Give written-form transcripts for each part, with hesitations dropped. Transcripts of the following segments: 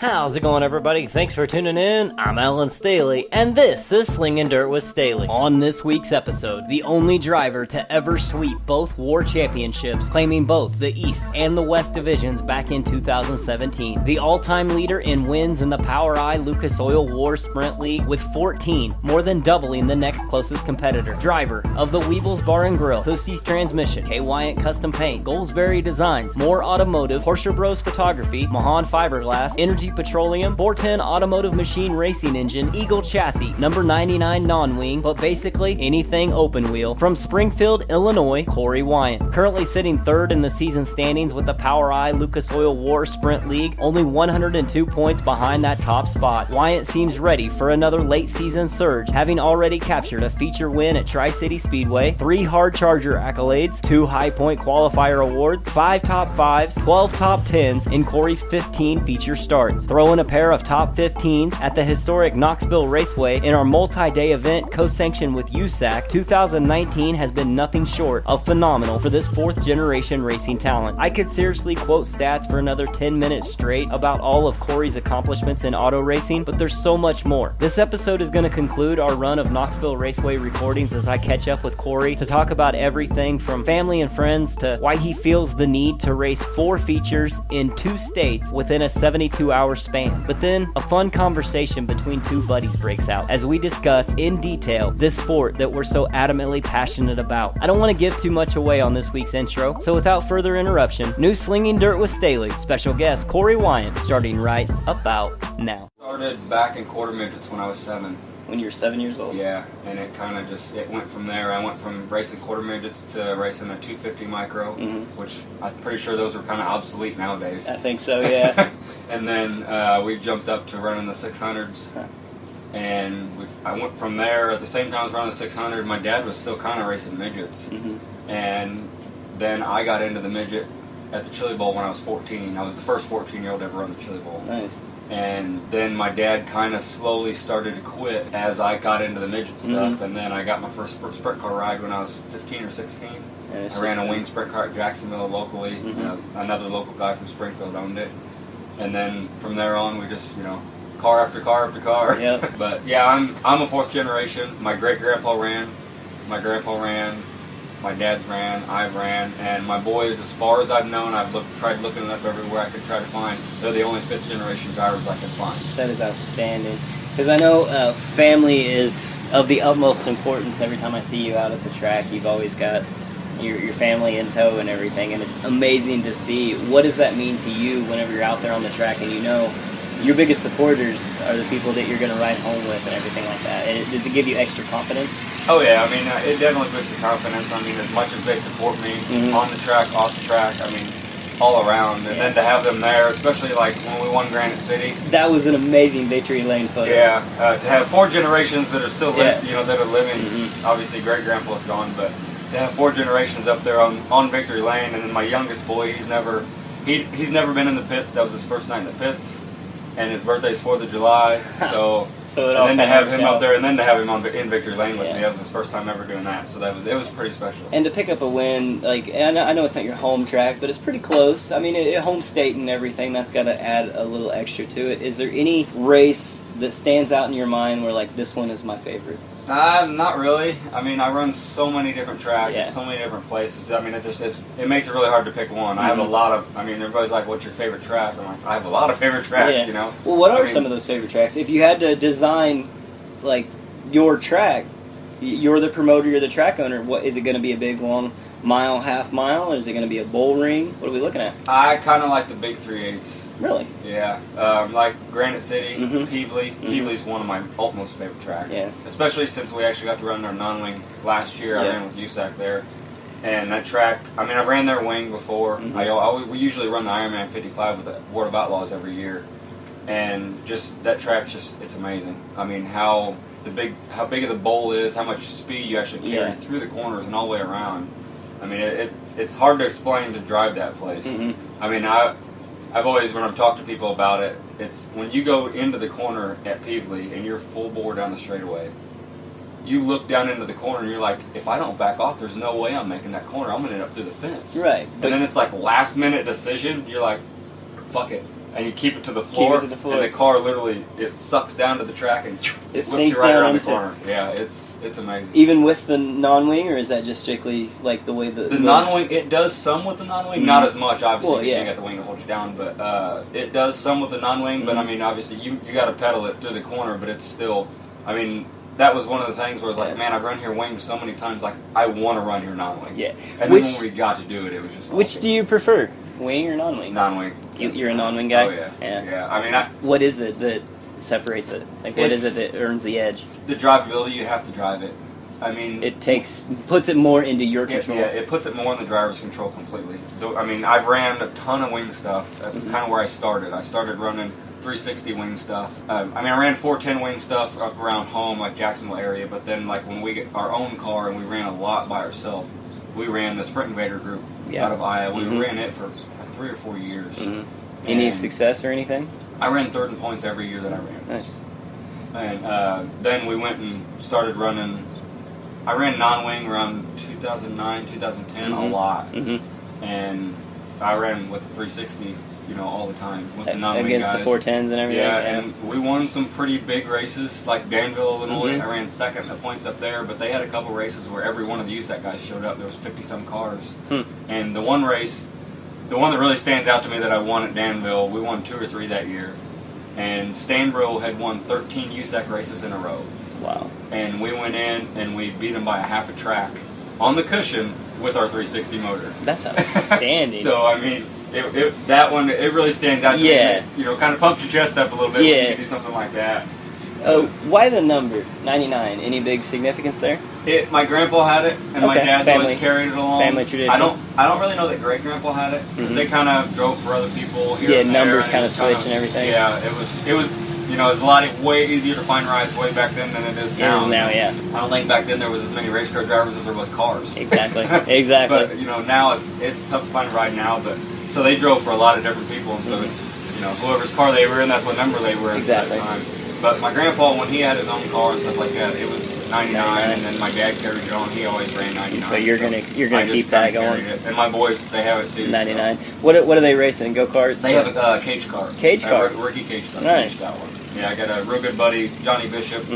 How's it going, everybody? Thanks for tuning in. I'm Alan Staley, and this is Slingin' Dirt with Staley. On this week's episode, the only driver to ever sweep both WAR championships, claiming both the East and the West divisions back in 2017. The all-time leader in wins in the Power I Lucas Oil WAR Sprint League with 14, more than doubling the next closest competitor. Driver of the Weebles Bar and Grill, Hoostie's Transmission, Korey Weyant Custom Paint, Goldsberry Designs, More Automotive, Porsche Bros Photography, Mahan Fiberglass, Energy Petroleum, 410 Automotive Machine Racing Engine, Eagle Chassis, number 99 non-wing, but basically anything open wheel. From Springfield, Illinois, Korey Weyant. Currently sitting third in the season standings with the Power I Lucas Oil WAR Sprint League, only 102 points behind that top spot. Weyant seems ready for another late season surge, having already captured a feature win at Tri-City Speedway, 3 hard charger accolades, 2 high point qualifier awards, 5 top 5s, 12 top 10s in Korey's 15 feature starts. Throw in a pair of top 15s at the historic Knoxville Raceway in our multi-day event co-sanctioned with USAC. 2019 has been nothing short of phenomenal for this 4th generation racing talent. I could seriously quote stats for another 10 minutes straight about all of Korey's accomplishments in auto racing, but there's so much more. This episode is going to conclude our run of Knoxville Raceway recordings as I catch up with Korey to talk about everything from family and friends to why he feels the need to race 4 features in 2 states within a 72-hour span. But then a fun conversation between 2 buddies breaks out as we discuss in detail this sport that we're so adamantly passionate about. I don't want to give too much away on this week's intro, so without further interruption, new Slinging Dirt with Staley, special guest Korey Weyant, starting right about now. Started back in quarter midgets when I was 7. When you were 7 years old? Yeah, and it kind of just, it went from there. I went from racing quarter midgets to racing a 250 micro, which I'm pretty sure those are kind of obsolete nowadays. I think so, yeah. And then we jumped up to running the 600s. Huh. And I went from there. At the same time I was running the 600, my dad was still kind of racing midgets. And then I got into the midget at the Chili Bowl when I was 14. I was the first 14-year-old to ever run the Chili Bowl. Nice. And then my dad kind of slowly started to quit as I got into the midget stuff. And then I got my first sprint car ride when I was 15 or 16. Yeah, I ran a wing sprint car at Jacksonville locally. Another local guy from Springfield owned it. And then from there on, we just, car after car after car. Yep. But yeah, I'm a 4th generation. My great-grandpa ran. My grandpa ran. My dad's ran, I ran, and my boys, as far as I've known, I've tried looking up everywhere I could try to find. They're the only 5th generation drivers I can find. That is outstanding. Because I know family is of the utmost importance. Every time I see you out at the track, you've always got your family in tow and everything, and it's amazing to see. What does that mean to you whenever you're out there on the track and your biggest supporters are the people that you're going to ride home with and everything like that? And does it give you extra confidence? Oh yeah, I mean, it definitely boosts the confidence. I mean, as much as they support me on the track, off the track, I mean, all around. And then to have them there, especially like when we won Granite City. That was an amazing victory lane photo. Yeah, to have 4 generations that are still that are living. Obviously, great grandpa's gone, but to have 4 generations up there on victory lane, and then my youngest boy, he's never been in the pits. That was his first night in the pits. And his birthday's 4th of July, so and then to have him up there, and then to have him in victory lane with me, that was his first time ever doing that. So it was pretty special. And to pick up a win, like I know it's not your home track, but it's pretty close. I mean, home state and everything, that's got to add a little extra to it. Is there any race that stands out in your mind where like this one is my favorite? Not really. I mean, I run so many different tracks, so many different places. I mean, it makes it really hard to pick one. I have a lot of. I mean, everybody's like, "What's your favorite track?" I'm like, I have a lot of favorite tracks. Well, what are some of those favorite tracks? If you had to design, like, your track, you're the promoter, you're the track owner. What is it going to be? A big long mile, half mile, or is it going to be a bull ring? What are we looking at? I kind of like the big 3/8. Really? Yeah, like Granite City, Peevely. Peevely's one of my most favorite tracks. Yeah. Especially since we actually got to run their non-wing last year. I ran with USAC there. And that track, I mean, I've ran their wing before. We usually run the Ironman 55 with the Ward of Outlaws every year. And just, that track's it's amazing. I mean, how big of the bowl is, how much speed you actually carry through the corners and all the way around. I mean, it's hard to explain to drive that place. I mean, I've always, when I've talked to people about it, it's when you go into the corner at Peevely and you're full bore down the straightaway, you look down into the corner and you're like, if I don't back off, there's no way I'm making that corner. I'm going to end up through the fence. Right. And then it's like last minute decision. You're like, fuck it. and you keep it to the floor, and the car literally, it sucks down to the track and it whips you right around the corner. Yeah, it's amazing. Even with the non-wing, or is that just strictly like the way the non-wing? It does some with the non-wing, not as much obviously because you got the wing to hold you down, but it does some with the non-wing. But I mean, obviously you got to pedal it through the corner, but it's still, I mean. That was one of the things where I was like, man, I've run here wing so many times, like, I want to run here non-wing. Yeah. And then when we got to do it, it was just Which do you prefer, wing or non-wing? Non-wing. You're a non-wing guy? Oh, yeah. Yeah. I mean, what is it that separates it? Like, what is it that earns the edge? The drivability, you have to drive it. I mean... It puts it more into your control. Yeah, it puts it more in the driver's control completely. I mean, I've ran a ton of wing stuff. That's kind of where I started. I started running 360 wing stuff. I mean, I ran 410 wing stuff up around home, like Jacksonville area, but then like when we get our own car and we ran a lot by ourselves, we ran the Sprint Invader group out of Iowa. We ran it for like 3 or 4 years. Any success or anything? I ran third in points every year that I ran. Nice. And then we went and started running. I ran non-wing around 2009, 2010 a lot. And I ran with 360, you know, all the time with the non-wing against guys. the 410s and everything. Yeah, and we won some pretty big races, like Danville, Illinois. I ran second in the points up there, but they had a couple races where every one of the USAC guys showed up. There was 50-some cars. And the one race, the one that really stands out to me that I won at Danville, we won 2 or 3 that year. And Stanbro had won 13 USAC races in a row. Wow. And we went in and we beat him by a half a track on the cushion with our 360 motor. That's outstanding. So, I mean... that one, it really stands out to me. You know, kind of pumps your chest up a little bit when you can do something like that. Why the number 99? Any big significance there? My grandpa had it, and my dad's always carried it along. Family tradition. I don't really know that great grandpa had it because they kind of drove for other people here and there. Numbers kind of switch and everything. Yeah, it was. You know, it was way easier to find rides way back then than it is now. I don't think back then there was as many race car drivers as there was cars. Exactly. But you know, now it's tough to find a ride now, but. So they drove for a lot of different people, and so it's, you know, whoever's car they were in, that's what number they were in at that time. But my grandpa, when he had his own car and stuff like that, it was 99, and then my dad carried it on. He always ran 99. So you're gonna keep that going. And my boys, they have it too. 99. So. What are they racing? Go karts? They have a cage car. Cage car. Rookie cage car. Nice. That one. Yeah, I got a real good buddy, Johnny Bishop,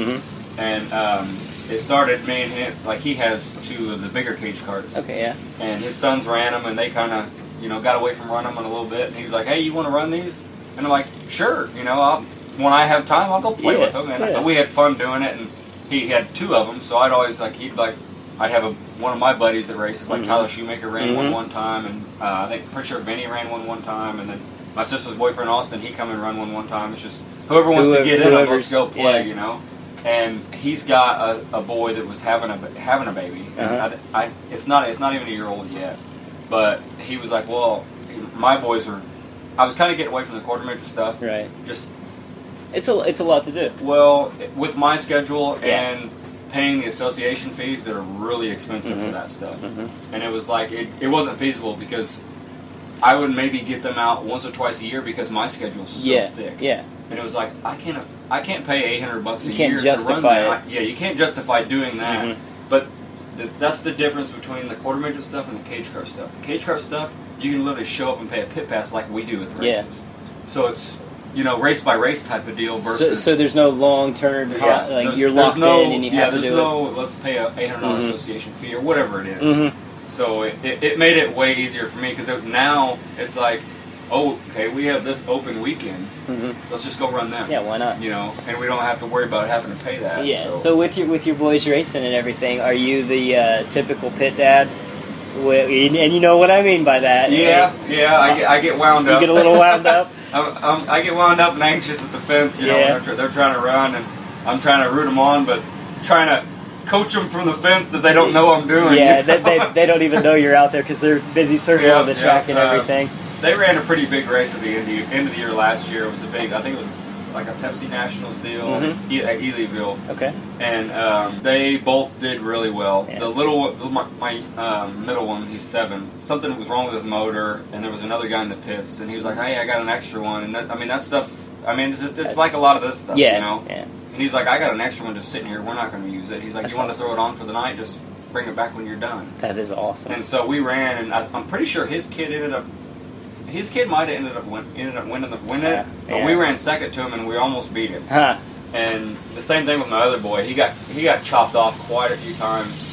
and it started me and him. Like he has 2 of the bigger cage carts. Okay. Yeah. And his sons ran them, and they kind of. You know, got away from running them a little bit, and he was like, "Hey, you want to run these?" And I'm like, "Sure." You know, when I have time, I'll go play with them. And we had fun doing it, and he had 2 of them, so I'd always I'd have one of my buddies that races, like Tyler Shoemaker ran one time, and I think pretty sure Vinny ran one time, and then my sister's boyfriend Austin, he come and run one time. It's just whoever wants to get in them, let's go play. You know. And he's got a boy that was having a baby. And it's not even a year old yet. But he was like, well, my boys were... I was kind of getting away from the quarter midget stuff. Right. Just... It's a lot to do. Well, with my schedule and paying the association fees that are really expensive for that stuff. And it was like, it wasn't feasible because I would maybe get them out once or twice a year because my schedule's so thick. Yeah. And it was like, I can't pay $800 a year to run that. You can't justify doing that. But... That's the difference between the quarter midget stuff and the cage car stuff. The cage car stuff, you can literally show up and pay a pit pass like we do at the races. So it's, you know, race by race type of deal versus... So there's no long-term, you're locked in and you have to do it. there's no, let's pay a $800 association fee or whatever it is. So it made it way easier for me because now it's like, oh, okay, we have this open weekend. Let's just go run them. Yeah, why not? You know, and we don't have to worry about having to pay that. Yeah. So with your boys racing and everything, are you the typical pit dad? And you know what I mean by that. Yeah. I get wound up. You get a little wound up. I get wound up and anxious at the fence. You know, when they're trying to run, and I'm trying to root them on, but trying to coach them from the fence that they don't know I'm doing. Yeah, they don't even know you're out there because they're busy circling the track and everything. They ran a pretty big race at the end of the year last year. It was I think it was like a Pepsi Nationals deal at Elyville. Okay. And they both did really well. Yeah. The little one, my middle one, he's 7. Something was wrong with his motor, and there was another guy in the pits, and he was like, "Hey, I got an extra one." And that stuff. I mean, it's like a lot of this stuff, you know. Yeah. And he's like, "I got an extra one just sitting here. We're not going to use it." He's like, "You want to throw it on for the night? Just bring it back when you're done." That is awesome. And so we ran, and I'm pretty sure his kid ended up his kid might have ended up winning it, but we ran second to him and we almost beat him. Huh. And the same thing with my other boy. He got chopped off quite a few times.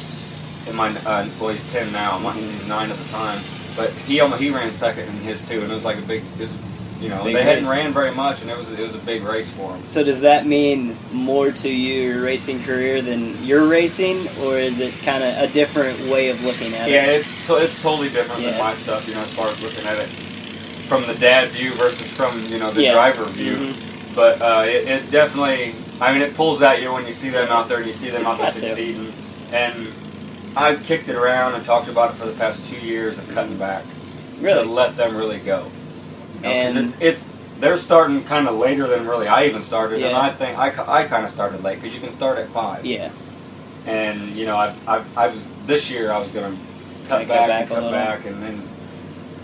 In my well, he's 10 now. He's 9 at the time, but he ran second in his too, and it was like a big. They hadn't ran very much, and it was a big race for him. So does that mean more to your racing career than your racing, or is it kind of a different way of looking at it? Yeah, it's totally different than my stuff. As far as looking at it from the dad view versus from the driver view. Mm-hmm. But it definitely, I mean, it pulls at you when you see them out there and you see them out there succeeding. And I've kicked it around and talked about it for the past 2 years of cutting back to let them really go. Because they're starting kind of later than really I even started, and I think I kind of started late because you can start at 5. Yeah. And I was this year I was going to cut back, and then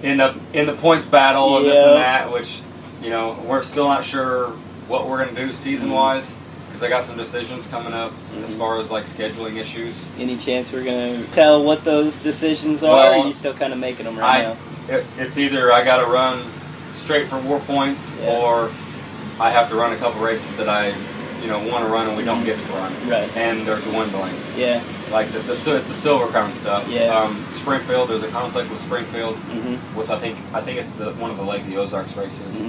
end up in the points battle and this and that, which we're still not sure what we're going to do season wise. I got some decisions coming up as far as like scheduling issues. Any chance we're going to tell what those decisions are? Or are you still kind of making them now? It's either I got to run straight for war points, or I have to run a couple races that I want to run and we don't get to run. Right. And they're dwindling. Yeah. Like it's the Silver Crown stuff. Yeah. Springfield, there's a conflict with Springfield with I think it's one of the Lake of the Ozarks races.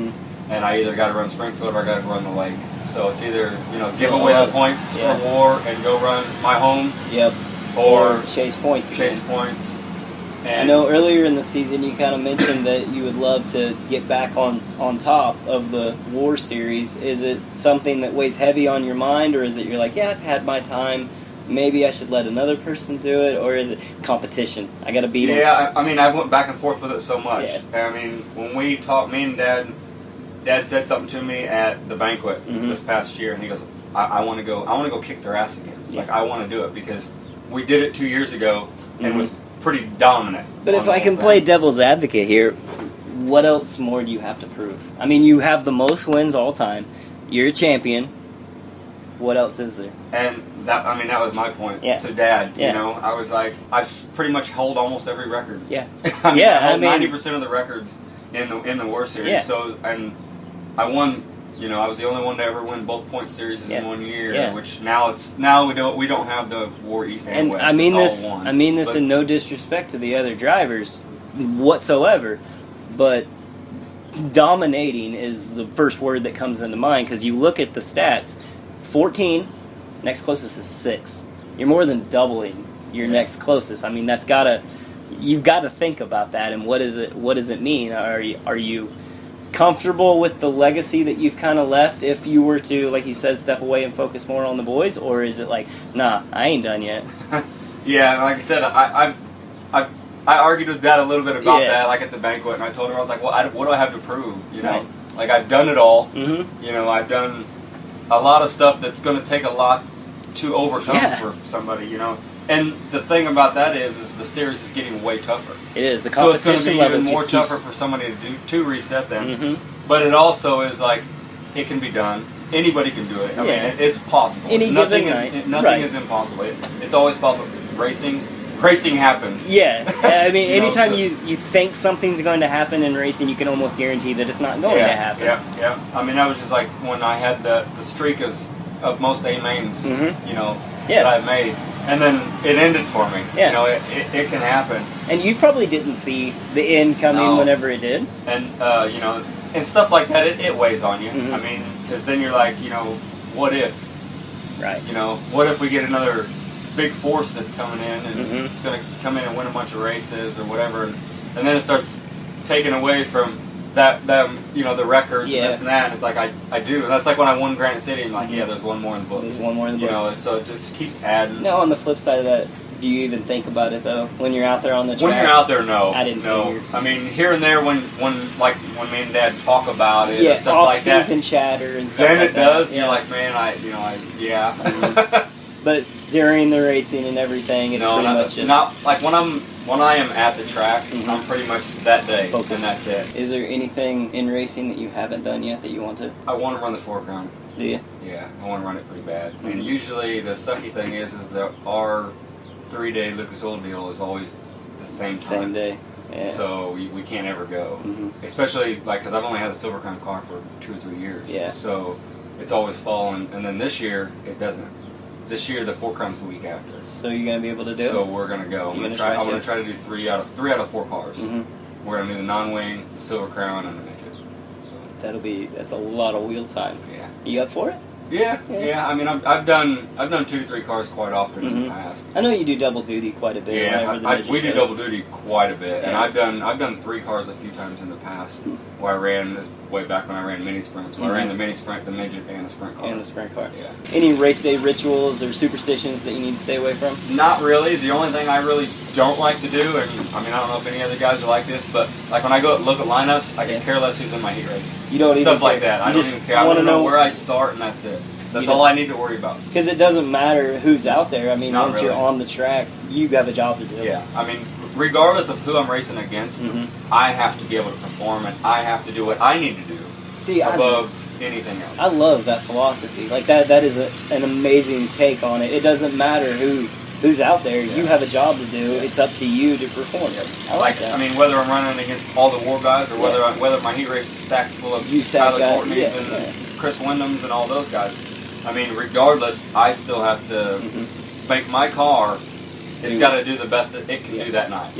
And I either got to run Springfield or I got to run the lake. So it's either give away the points for war and go run my home. Yep. Or chase points. Chase points. And I know earlier in the season you kind of mentioned that you would love to get back on top of the war series. Is it something that weighs heavy on your mind, or is it you're like, I've had my time, maybe I should let another person do it, or is it competition? I got to beat them. Yeah, I mean, I went back and forth with it so much. Yeah. I mean, when we talked, me and Dad said something to me at the banquet this past year, and he goes, I want to go kick their ass again. Yeah. Like, I want to do it because we did it 2 years ago and was pretty dominant. But if I can play devil's advocate here, what else more do you have to prove? I mean, you have the most wins all time. You're a champion. What else is there? And that was my point to Dad. I was like, I've pretty much held almost every record. Yeah. I held 90% of the records in the War Series. Yeah. So, and I won. I was the only one to ever win both point series in 1 year. Yeah. Which now we don't have the War East and West. I mean this in no disrespect to the other drivers whatsoever, but dominating is the first word that comes into mind because you look at the stats. 14, next closest is 6. You're more than doubling your next closest. I mean, you've got to think about that. And what does it mean? Are you comfortable with the legacy that you've kind of left if you were to, like you said, step away and focus more on the boys, or is it like, nah, I ain't done yet? Yeah, like I said, I argued with Dad a little bit about that, like at the banquet, and I told him, I was like, well, what do I have to prove? Right. Like I've done it all. I've done a lot of stuff that's going to take a lot to overcome for somebody. And the thing about that is the series is getting way tougher. It is. The competition so it's going to be even more tougher for somebody to reset them. But it also is like, it can be done. Anybody can do it. I mean, it's possible. Nothing is impossible. It's always possible. Racing happens. Yeah. I mean, anytime you think something's going to happen in racing, you can almost guarantee that it's not going to happen. Yeah. I mean, that was just like when I had the streak of most A-mains, that I made. And then it ended for me. Yeah. It can happen. And you probably didn't see the end coming whenever it did. And, and stuff like that, it weighs on you. I mean, because then you're like, what if? Right. What if we get another big force that's coming in and it's going to come in and win a bunch of races or whatever. And then it starts taking away from the records and this and that. And it's like, I do. That's like when I won Granite City and there's one more in the books. There's one more in the books. So it just keeps adding. No, on the flip side of that, do you even think about it though? When you're out there on the track? When you're out there, no. I didn't know. I mean, here and there when me and Dad talk about it and stuff like that. Off-season chatter and stuff then like it does. That. You're like, man, But during the racing and everything, it's pretty much just... Not, like when I am at the track, I'm pretty much that day, focused. And that's it. Is there anything in racing that you haven't done yet that you want to? I want to run the 4 Crown. Do you? Yeah, I want to run it pretty bad. I mean, usually the sucky thing is that our 3-day Lucas Oil deal is always the same time. Same day. so we can't ever go. Especially because I've only had the Silver Crown car for 2 or 3 years. So it's always fall, and then this year it doesn't. This year the 4 Crowns the week after. So you're gonna be able to do it? So we're gonna go. I'm gonna try to do 3 out of 4 cars. We're gonna do the non-wing, the Silver Crown, and the midget. So that's a lot of wheel time. Yeah. You up for it? Yeah. I mean, I've done 2 to 3 cars quite often in the past. I know you do double duty quite a bit. Yeah, we do double duty quite a bit, and I've done 3 cars a few times in the past. Where I ran this way back when I ran mini sprints. Where I ran the mini sprint, the midget, and the sprint car. Yeah. Any race day rituals or superstitions that you need to stay away from? Not really. The only thing I really don't like to do, and I mean, I don't know if any other guys are like this, but like when I go look at lineups, I can care less who's in my heat race. You don't stuff even like that. I don't even care. I want to know where I start, and that's it. That's all I need to worry about. Because it doesn't matter who's out there. I mean, once you're on the track, you have a job to do. Yeah, I mean, regardless of who I'm racing against, I have to be able to perform, and I have to do what I need to do above anything else. I love that philosophy. Like that is an amazing take on it. It doesn't matter who's out there. You have a job to do. It's up to you to perform. I like that. I mean, whether I'm running against all the war guys or whether my heat race is stacked full of Tyler Courtney's and Chris Wyndham's and all those guys. I mean, regardless, I still have to make my car. It's got to do the best that it can do that night.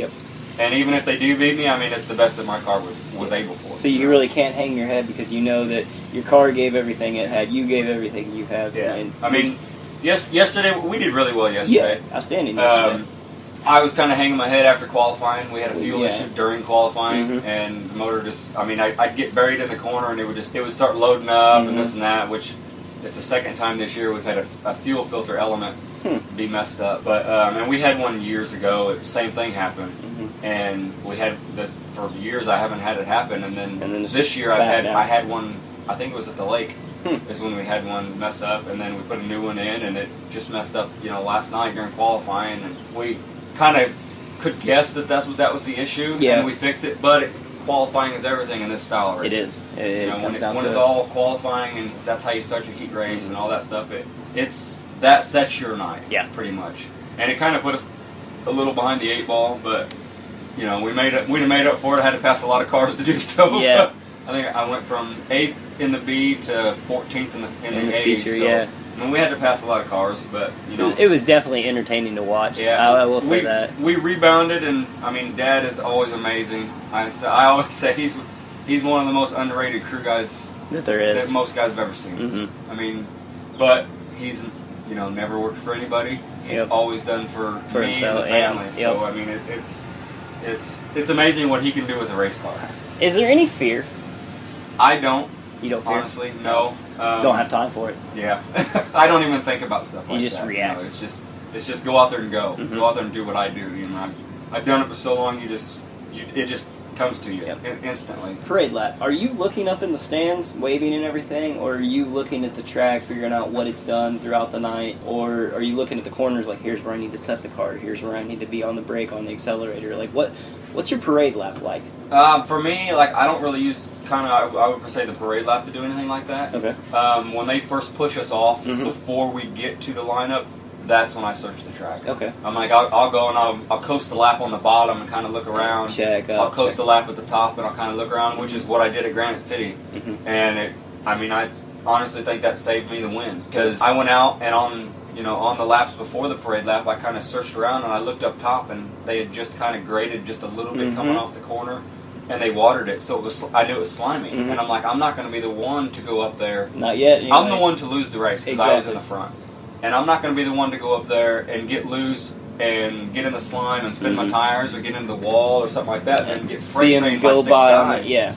And even if they do beat me, I mean, it's the best that my car was able for. So you really can't hang your head because you know that your car gave everything it had. You gave everything you have. Yeah. And I mean, yesterday we did really well yesterday. Yeah, outstanding yesterday. I was kind of hanging my head after qualifying. We had a fuel issue during qualifying, and the motor just, I mean, I'd get buried in the corner, and it would start loading up and this and that, which it's the second time this year we've had a fuel filter element be messed up. But and we had one years ago. Same thing happened, and we had this for years. I haven't had it happen, and then this year I had one. I think it was at the lake. Is when we had one mess up, and then we put a new one in, and it just messed up. Last night during qualifying, and we kind of could guess that that was the issue, and we fixed it. But qualifying is everything in this style of racing. It is. It comes down when to it's all qualifying, and that's how you start your heat race and all that stuff. That sets your night. Pretty much. And it kind of put us a little behind the 8 ball, but we'd have made up for it. I had to pass a lot of cars to do so. Yeah. I think I went from 8th in the B to 14th in the A. Feature, so, I mean, we had to pass a lot of cars, but it was definitely entertaining to watch. Yeah, I will say that we rebounded, and I mean, Dad is always amazing. I always say he's one of the most underrated crew guys that there is. That most guys have ever seen. I mean, but he's never worked for anybody. He's always done for me himself, and the family. So I mean, it's amazing what he can do with a race car. Is there any fear? I don't. You don't fear? Honestly, no. Don't have time for it. Yeah. I don't even think about stuff like that. You just react. It's just go out there and go. Go out there and do what I do. I've done it for so long. It just comes to you instantly. Parade lap. Are you looking up in the stands, waving and everything, or are you looking at the track, figuring out what it's done throughout the night, or are you looking at the corners like, here's where I need to set the car, here's where I need to be on the brake, on the accelerator? Like, what's your parade lap like? For me, like, I don't really use I would say the parade lap to do anything like that. Okay. When they first push us off before we get to the lineup, that's when I search the track. Okay. I'm like, I'll go and I'll coast the lap on the bottom and kind of look around. I'll coast the lap at the top and I'll kind of look around, which is what I did at Granite City. And I honestly think that saved me the win, because I went out and on the laps before the parade lap, I kind of searched around and I looked up top, and they had just kind of graded just a little bit coming off the corner, and they watered it, so I knew it was slimy. And I'm like, I'm not going to be the one to go up there. Not yet. Anyway. I'm the one to lose the race because I was in the front. And I'm not going to be the one to go up there and get loose and get in the slime and spin my tires or get into the wall or something like that and get freight trained by 6 guys. Yeah.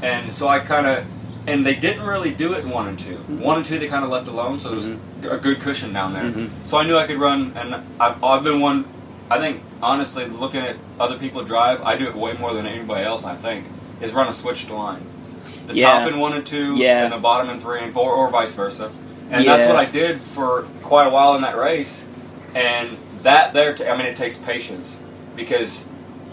And so I kind of... And they didn't really do it in 1 and 2. 1 and 2 they kind of left alone, so there was a good cushion down there. So I knew I could run, and I've been one... I think, honestly, looking at other people drive, I do it way more than anybody else, I think, is run a switched line. The top in 1 and 2, and the bottom in 3 and 4, or vice versa. And that's what I did for quite a while in that race. And it takes patience, because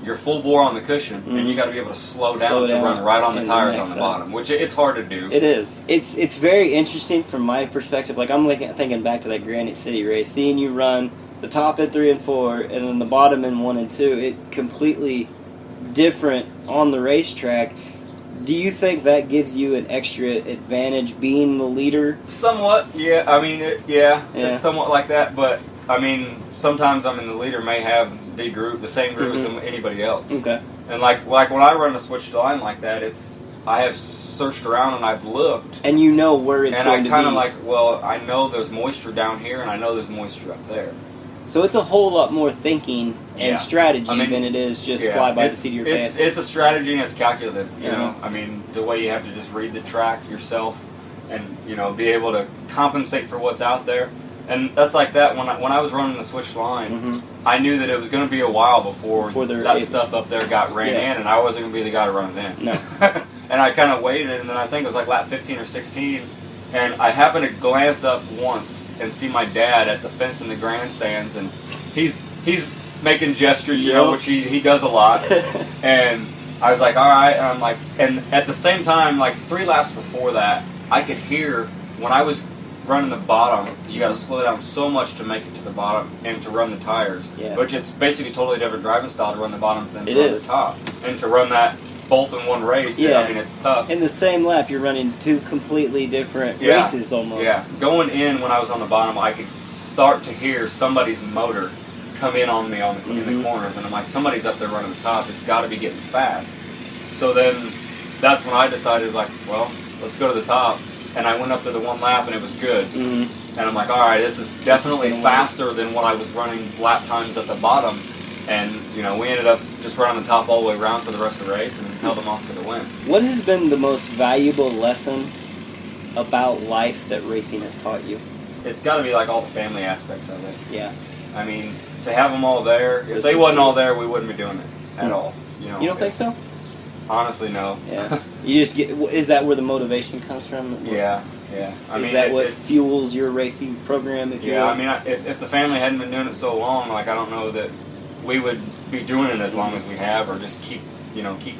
you're full bore on the cushion, and you got to be able to slow down to run right on the tires on the bottom, which it's hard to do. It is. It's very interesting from my perspective. Like, I'm thinking back to that Granite City race, seeing you run the top in 3 and 4, and then the bottom in 1 and 2. It completely different on the racetrack. Do you think that gives you an extra advantage being the leader? Somewhat, yeah. I mean, it's somewhat like that. But I mean, sometimes the leader may have the same group as anybody else. Okay. And like when I run a switched line like that, I have searched around and I've looked, and you know where it's going to be. And I kind of I know there's moisture down here, and I know there's moisture up there. So it's a whole lot more thinking and strategy than it is just fly by the seat of your pants. It's a strategy and it's calculative, you know. I mean, the way you have to just read the track yourself and, be able to compensate for what's out there. And that's like that. When I was running the switch line, I knew that it was going to be a while before that stuff up there got ran in, and I wasn't going to be the guy to run it in. No. And I kind of waited, and then I think it was like lap 15 or 16, and I happened to glance up once and see my dad at the fence in the grandstands, and he's making gestures, which he does a lot. And I was like, all right, and I'm like, and at the same time, like 3 laps before that, I could hear when I was running the bottom, you got to slow down so much to make it to the bottom and to run the tires. Yeah. Which it's basically a totally different driving style to run the bottom than to run the top. And to run that both in one race, I mean, it's tough. In the same lap, you're running 2 completely different races almost. Yeah. Going in when I was on the bottom, I could start to hear somebody's motor come in on me in the corners. And I'm like, somebody's up there running the top. It's got to be getting fast. So then that's when I decided, like, well, let's go to the top. And I went up to the 1 lap, and it was good. And I'm like, all right, this is definitely faster than what I was running lap times at the bottom. And, we ended up just running the top all the way around for the rest of the race and held them off for the win. What has been the most valuable lesson about life that racing has taught you? It's got to be like all the family aspects of it. Yeah. I mean, to have them all there, if they wasn't all there, we wouldn't be doing it at all. You don't think so? Honestly, no. Yeah. You just is that where the motivation comes from? Yeah. Is that what fuels your racing program? If the family hadn't been doing it so long, like, I don't know that we would be doing it as long as we have, or just keep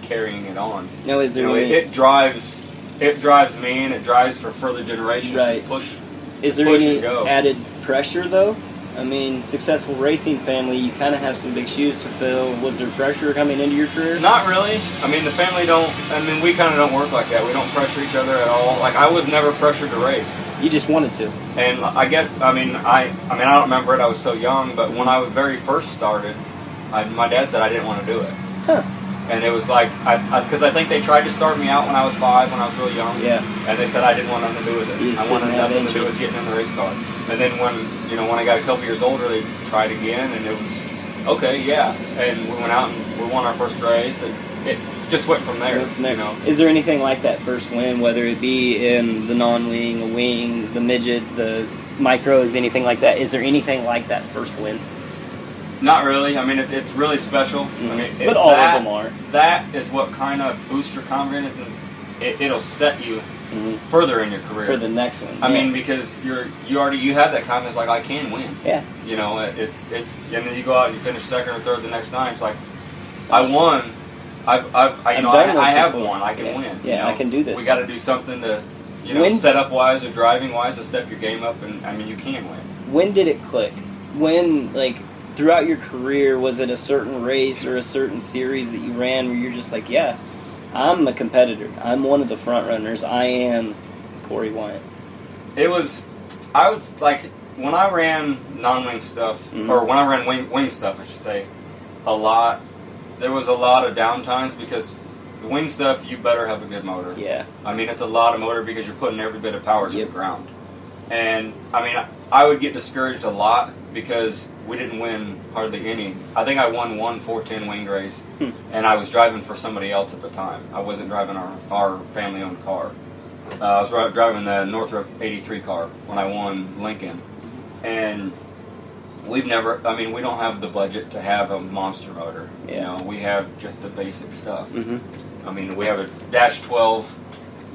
carrying it on. Now, is there it drives me, and it drives for further generations to push. Is there any added pressure though? I mean, successful racing family, you kind of have some big shoes to fill. Was there pressure coming into your career? Not really. I mean, the family we kind of don't work like that. We don't pressure each other at all. Like, I was never pressured to race. You just wanted to. And I guess, I don't remember it. I was so young, but when I very first started, my dad said I didn't want to do it. Huh. And it was like, because I think they tried to start me out when I was 5, when I was really young. Yeah. And they said I didn't want nothing to do with it. I wanted nothing to do with getting in the race car. And then when I got a couple years older, they tried again, and it was, okay, yeah. And we went out and we won our first race, and it just went from there. Is there anything like that first win, whether it be in the non-wing, a wing, the midget, the micros, anything like that? Is there anything like that first win? Not really. I mean, it's really special. But all of them are. That is what kind of boosts your confidence, and it'll set you further in your career for the next one. I mean, because you have that confidence, like, I can win. Yeah. It's and then you go out and you finish 2nd or 3rd the next time. It's like, I won. I have won. I can win. Yeah, I can do this. We got to do something to, setup wise or driving wise, to step your game up, and you can win. When did it click? When, like, throughout your career, was it a certain race or a certain series that you ran where you're just like, yeah, I'm a competitor. I'm one of the front runners. I am Korey Weyant. It was, I would, like, when I ran non-wing stuff, or when I ran wing stuff, I should say, there was a lot of downtimes, because the wing stuff, you better have a good motor. Yeah. I mean, it's a lot of motor, because you're putting every bit of power to the ground. And, I would get discouraged a lot, because we didn't win hardly any. I think I won one 410 wing race, and I was driving for somebody else at the time. I wasn't driving our family-owned car. I was driving the Northrop 83 car when I won Lincoln. And we don't have the budget to have a monster motor. Yeah. We have just the basic stuff. We have a Dash 12,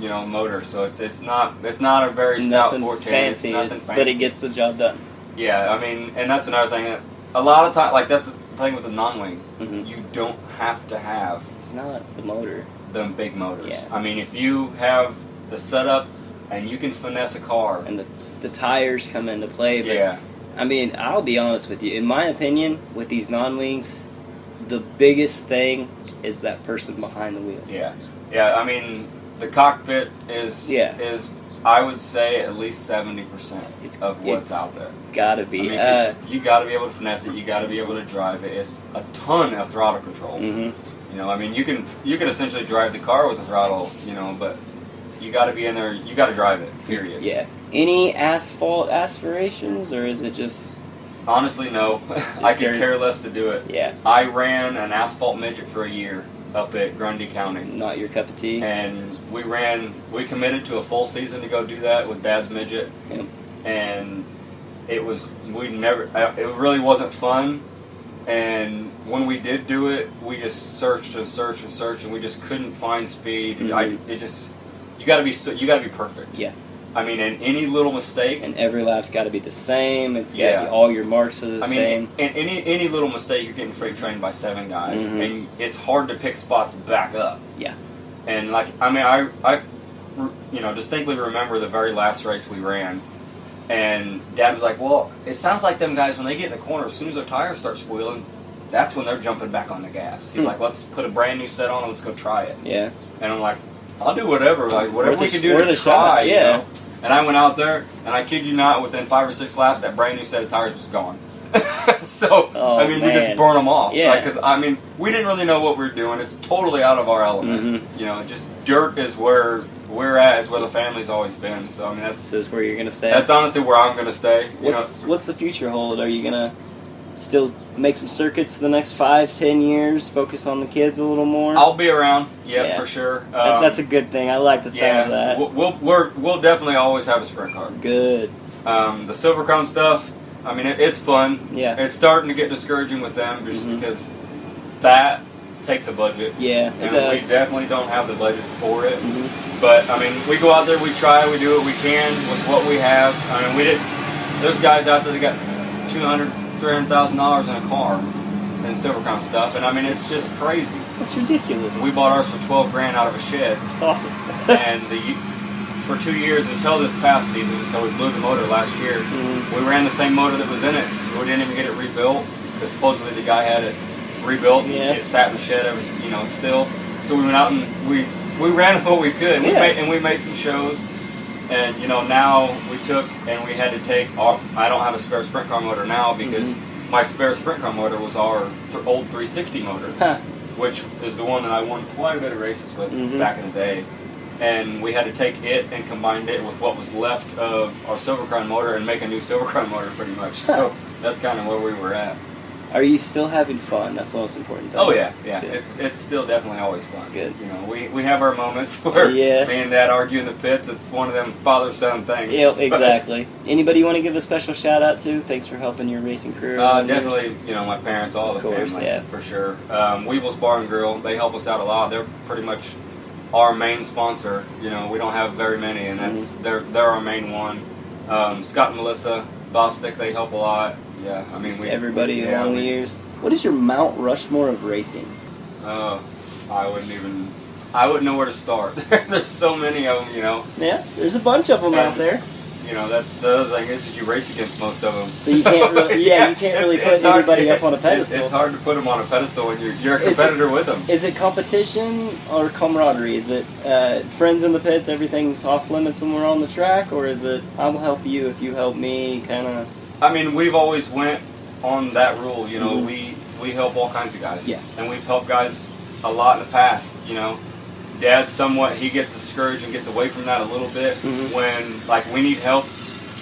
motor, so it's not a very stout 410. It's nothing fancy, but it gets the job done. Yeah, and that's another thing. A lot of time, like, that's the thing with the non-wing. You don't have to have. It's not the motor. Them big motors. Yeah. If you have the setup and you can finesse a car, and the tires come into play. But, yeah. I'll be honest with you. In my opinion, with these non-wings, the biggest thing is that person behind the wheel. Yeah. Yeah, I mean, the cockpit is I would say at least 70% of what's out there. Gotta be. I mean, you gotta be able to finesse it. You gotta be able to drive it. It's a ton of throttle control. Mm-hmm. You know, I mean, you can essentially drive the car with the throttle. You know, but you gotta be in there. You gotta drive it. Period. Yeah. Any asphalt aspirations, or is it just? Honestly, no. I could care less to do it. Yeah. I ran an asphalt midget for a year up at Grundy County. Not your cup of tea. And we committed to a full season to go do that with Dad's midget. Yeah. And it really wasn't fun. And when we did do it, we just searched and searched and searched, and we just couldn't find speed. Mm-hmm. You gotta be perfect. Yeah. I mean, and any little mistake, and every lap's got to be the same. It's got to be all your marks are the same. And any little mistake, you're getting freight trained by 7 guys, mm-hmm. and it's hard to pick spots back up. Yeah. And I distinctly remember the very last race we ran, and Dad was like, "Well, it sounds like them guys when they get in the corner, as soon as their tires start squealing, that's when they're jumping back on the gas." He's like, "Let's put a brand new set on and let's go try it." Yeah. And I'm like, "I'll do whatever we can do to try." Yeah. You know? And I went out there, and I kid you not, within 5 or 6 laps, that brand new set of tires was gone. So, we just burn them off. Yeah. Because, we didn't really know what we were doing. It's totally out of our element. Mm-hmm. You know, just dirt is where we're at. It's where the family's always been. So, that's where you're going to stay? That's honestly where I'm going to stay. What's the future hold? Are you going to still make some circuits the next 5-10 years, focus on the kids a little more? I'll be around, for sure. That's a good thing. I like the sound of that. We'll definitely always have a sprint car. Good. The Silver Crown stuff, it's fun. Yeah. It's starting to get discouraging with them just because that takes a budget. Yeah, it does. We definitely don't have the budget for it. Mm-hmm. But, we go out there, we try, we do what we can with what we have. There's guys out there that got $300,000 in a car and Silver Crown stuff, and it's just crazy. That's ridiculous. We bought ours for $12,000 out of a shed. That's awesome. And for 2 years until this past season, until we blew the motor last year, we ran the same motor that was in it. We didn't even get it rebuilt because supposedly the guy had it rebuilt and it sat in the shed. It was still. So we went out and we ran what we could. And we made some shows. And now we took and we had to take. I don't have a spare sprint car motor now because my spare sprint car motor was our old 360 motor, which is the one that I won quite a bit of races with back in the day. And we had to take it and combine it with what was left of our Silver Crown motor and make a new Silver Crown motor, pretty much. So that's kind of where we were at. Are you still having fun? That's the most important thing. Oh yeah. It's still definitely always fun. Good. We have our moments where me and Dad argue in the pits. It's one of them father-son things. Yeah, exactly. Anybody you want to give a special shout out to? Thanks for helping your racing career. Definitely. My parents, all the family, for sure. Weebles Bar and Grill. They help us out a lot. They're pretty much our main sponsor. We don't have very many, and that's they're our main one. Scott and Melissa Bostic, they help a lot. Yeah, everybody along the years. What is your Mount Rushmore of racing? I wouldn't know where to start. There's so many of them, Yeah, there's a bunch of them out there. That the other thing is you race against most of them. So you can't really, you can't really put anybody up on a pedestal. It's hard to put them on a pedestal when you're a competitor with them. Is it competition or camaraderie? Is it friends in the pits, everything's off limits when we're on the track, or is it I will help you if you help me, kind of? We've always went on that rule. We help all kinds of guys. Yeah. And we've helped guys a lot in the past. Dad somewhat he gets discouraged and gets away from that a little bit when we need help.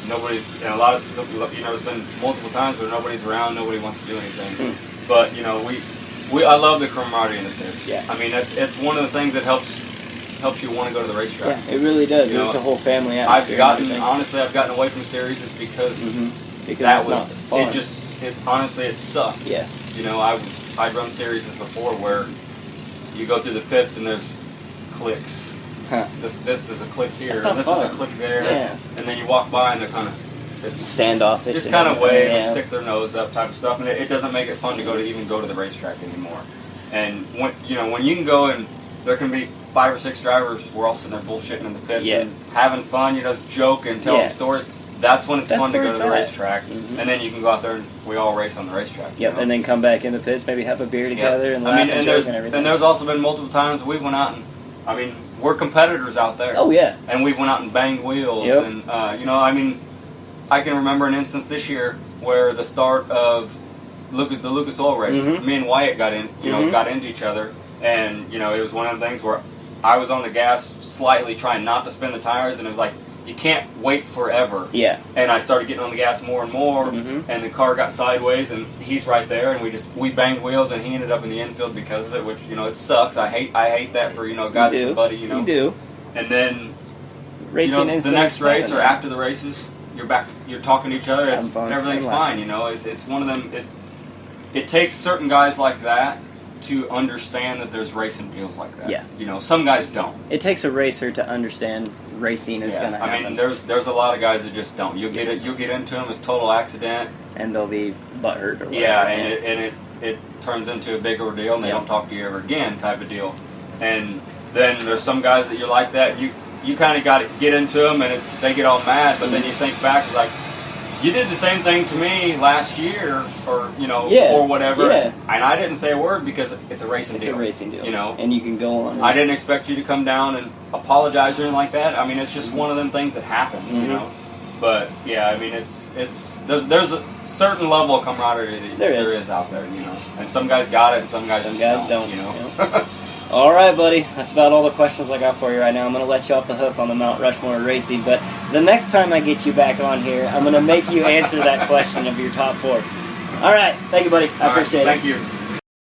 Nobody's a lot of stuff. There's been multiple times where nobody's around, nobody wants to do anything. But I love the camaraderie in the pits. Yeah. It's one of the things that helps you want to go to the racetrack. Yeah, it really does. It's a whole family atmosphere. I've gotten away from series just because that was not fun. It sucked. Yeah. I'd run series before where you go through the pits and there's clicks. This is a click here, and this is a click there, and then you walk by and they're kind of standoffish. Just kind of wave, stick their nose up, type of stuff, and it doesn't make it fun to even go to the racetrack anymore. And when you can go and there can be 5 or 6 drivers, we're all sitting there bullshitting in the pits and having fun, just joke and tell a story. that's when it's That's fun to where go to it's the at. racetrack, and then you can go out there and we all race on the racetrack. Yep, and then come back in the pits, maybe have a beer together and laugh and joke and everything. And there's also been multiple times we've went out and, I mean, we're competitors out there. Oh, yeah. And we've went out and banged wheels. Yep. And, you know, I mean, I can remember an instance this year where the start of the Lucas Oil race, me and Wyatt got in, got into each other. And, you know, it was one of the things where I was on the gas slightly trying not to spin the tires, and it was like, you can't wait forever. Yeah. And I started getting on the gas more and more, and the car got sideways, and he's right there, and we banged wheels, and he ended up in the infield because of it, which, you know, it sucks. I hate that for, you know, a guy that's a buddy, you know. You do. And then, Racing, you know, the next race or after the races, you're talking to each other, everything's fine, you know. It's one of them, it takes certain guys like that to understand that there's racing deals like that. Yeah. You know, some guys don't. It takes a racer to understand racing is going to happen. I mean, there's a lot of guys that just don't. You'll get into them as total accident, and they'll be butthurt or whatever. Yeah, and it turns into a big ordeal, and they don't talk to you ever again, type of deal. And then there's some guys that you're like that. You kind of got to get into them, and they get all mad. But then you think back, it's like, you did the same thing to me last year, or or whatever, and I didn't say a word because it's a racing deal. It's a racing deal, you know, and you can go on. I didn't expect you to come down and apologize or anything like that. I mean, it's just one of them things that happens, you know. But yeah, I mean, there's a certain level of camaraderie that there is out there, you know. And some guys got it, and some guys don't. You know. All right, buddy. That's about all the questions I got for you right now. I'm going to let you off the hook on the Mount Rushmore Racing, but the next time I get you back on here, I'm going to make you answer that question of your top 4. All right. Thank you, buddy. I appreciate it. Thank you.